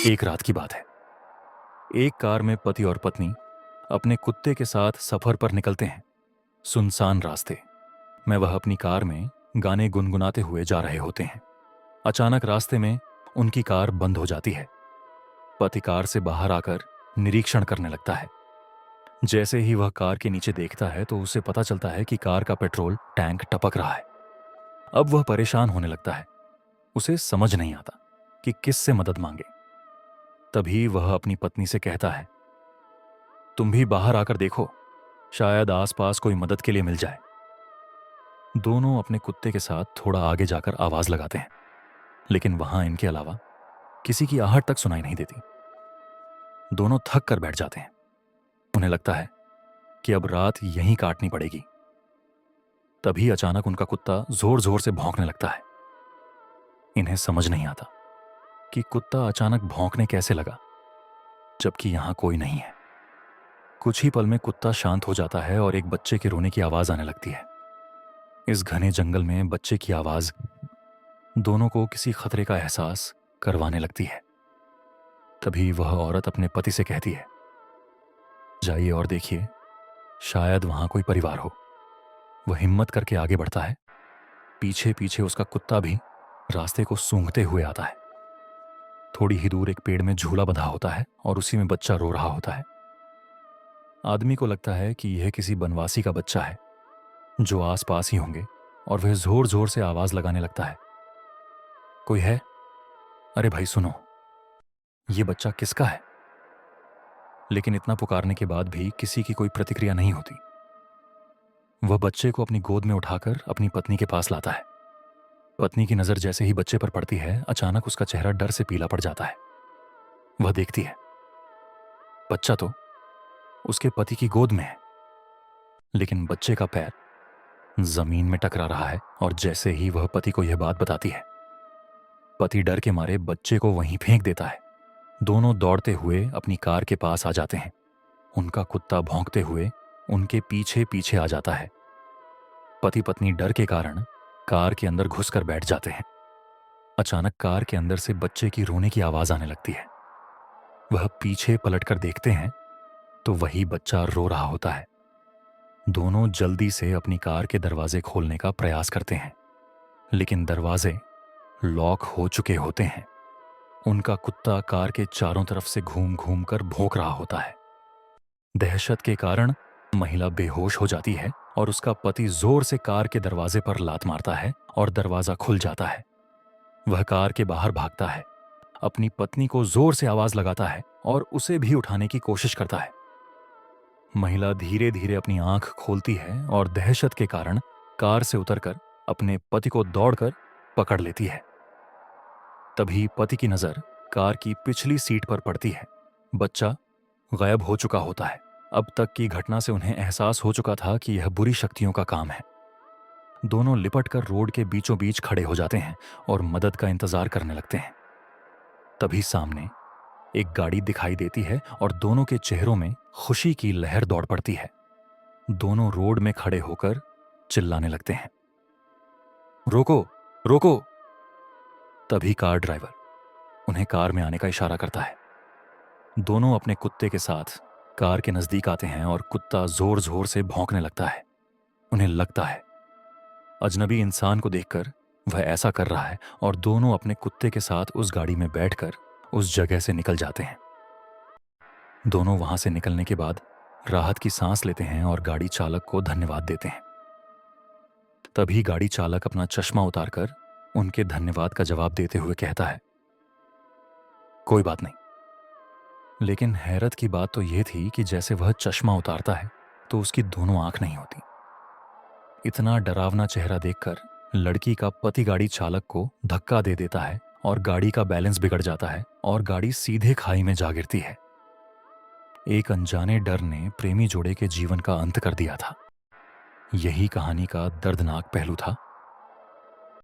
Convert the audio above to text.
एक रात की बात है। एक कार में पति और पत्नी अपने कुत्ते के साथ सफर पर निकलते हैं। सुनसान रास्ते में वह अपनी कार में गाने गुनगुनाते हुए जा रहे होते हैं। अचानक रास्ते में उनकी कार बंद हो जाती है। पति कार से बाहर आकर निरीक्षण करने लगता है। जैसे ही वह कार के नीचे देखता है तो उसे पता चलता है कि कार का पेट्रोल टैंक टपक रहा है। अब वह परेशान होने लगता है। उसे समझ नहीं आता कि किससे मदद मांगे। तभी वह अपनी पत्नी से कहता है, तुम भी बाहर आकर देखो, शायद आसपास कोई मदद के लिए मिल जाए। दोनों अपने कुत्ते के साथ थोड़ा आगे जाकर आवाज लगाते हैं, लेकिन वहां इनके अलावा किसी की आहट तक सुनाई नहीं देती। दोनों थक कर बैठ जाते हैं। उन्हें लगता है कि अब रात यहीं काटनी पड़ेगी। तभी अचानक उनका कुत्ता जोर जोर से भौंकने लगता है। इन्हें समझ नहीं आता कि कुत्ता अचानक भौंकने कैसे लगा, जबकि यहां कोई नहीं है। कुछ ही पल में कुत्ता शांत हो जाता है और एक बच्चे के रोने की आवाज आने लगती है। इस घने जंगल में बच्चे की आवाज दोनों को किसी खतरे का एहसास करवाने लगती है। तभी वह औरत अपने पति से कहती है, जाइए और देखिए, शायद वहां कोई परिवार हो। वह हिम्मत करके आगे बढ़ता है। पीछे पीछे उसका कुत्ता भी रास्ते को सूंघते हुए आता है। थोड़ी ही दूर एक पेड़ में झूला बंधा होता है और उसी में बच्चा रो रहा होता है। आदमी को लगता है कि यह किसी बनवासी का बच्चा है जो आसपास ही होंगे, और वह जोर जोर से आवाज लगाने लगता है, कोई है? अरे भाई सुनो, ये बच्चा किसका है? लेकिन इतना पुकारने के बाद भी किसी की कोई प्रतिक्रिया नहीं होती। वह बच्चे को अपनी गोद में उठाकर अपनी पत्नी के पास लाता है। पत्नी की नजर जैसे ही बच्चे पर पड़ती है, अचानक उसका चेहरा डर से पीला पड़ जाता है। वह देखती है, बच्चा तो उसके पति की गोद में है, लेकिन बच्चे का पैर जमीन में टकरा रहा है। और जैसे ही वह पति को यह बात बताती है, पति डर के मारे बच्चे को वहीं फेंक देता है। दोनों दौड़ते हुए अपनी कार के पास आ जाते हैं। उनका कुत्ता भौंकते हुए उनके पीछे पीछे आ जाता है। पति पत्नी डर के कारण कार के अंदर घुसकर बैठ जाते हैं। अचानक कार के अंदर से बच्चे की रोने की आवाज आने लगती है। वह पीछे पलटकर देखते हैं तो वही बच्चा रो रहा होता है। दोनों जल्दी से अपनी कार के दरवाजे खोलने का प्रयास करते हैं, लेकिन दरवाजे लॉक हो चुके होते हैं। उनका कुत्ता कार के चारों तरफ से घूम घूम कर भौंक रहा होता है। दहशत के कारण महिला बेहोश हो जाती है और उसका पति जोर से कार के दरवाजे पर लात मारता है और दरवाजा खुल जाता है। वह कार के बाहर भागता है, अपनी पत्नी को जोर से आवाज लगाता है और उसे भी उठाने की कोशिश करता है। महिला धीरे धीरे अपनी आंख खोलती है और दहशत के कारण कार से उतरकर अपने पति को दौड़कर पकड़ लेती है। तभी पति की नजर कार की पिछली सीट पर पड़ती है। बच्चा गायब हो चुका होता है। अब तक की घटना से उन्हें एहसास हो चुका था कि यह बुरी शक्तियों का काम है। दोनों लिपटकर रोड के बीचों बीच खड़े हो जाते हैं और मदद का इंतजार करने लगते हैं। तभी सामने एक गाड़ी दिखाई देती है और दोनों के चेहरों में खुशी की लहर दौड़ पड़ती है। दोनों रोड में खड़े होकर चिल्लाने लगते हैं, रोको रोको। तभी कार ड्राइवर उन्हें कार में आने का इशारा करता है। दोनों अपने कुत्ते के साथ कार के नजदीक आते हैं और कुत्ता जोर जोर से भौंकने लगता है। उन्हें लगता है अजनबी इंसान को देखकर वह ऐसा कर रहा है, और दोनों अपने कुत्ते के साथ उस गाड़ी में बैठकर उस जगह से निकल जाते हैं। दोनों वहां से निकलने के बाद राहत की सांस लेते हैं और गाड़ी चालक को धन्यवाद देते हैं। तभी गाड़ी चालक अपना चश्मा उतारकर उनके धन्यवाद का जवाब देते हुए कहता है, कोई बात नहीं। लेकिन हैरत की बात तो यह थी कि जैसे वह चश्मा उतारता है तो उसकी दोनों आंख नहीं होती। इतना डरावना चेहरा देखकर लड़की का पति गाड़ी चालक को धक्का दे देता है और गाड़ी का बैलेंस बिगड़ जाता है और गाड़ी सीधे खाई में जा गिरती है। एक अनजाने डर ने प्रेमी जोड़े के जीवन का अंत कर दिया था। यही कहानी का दर्दनाक पहलू था।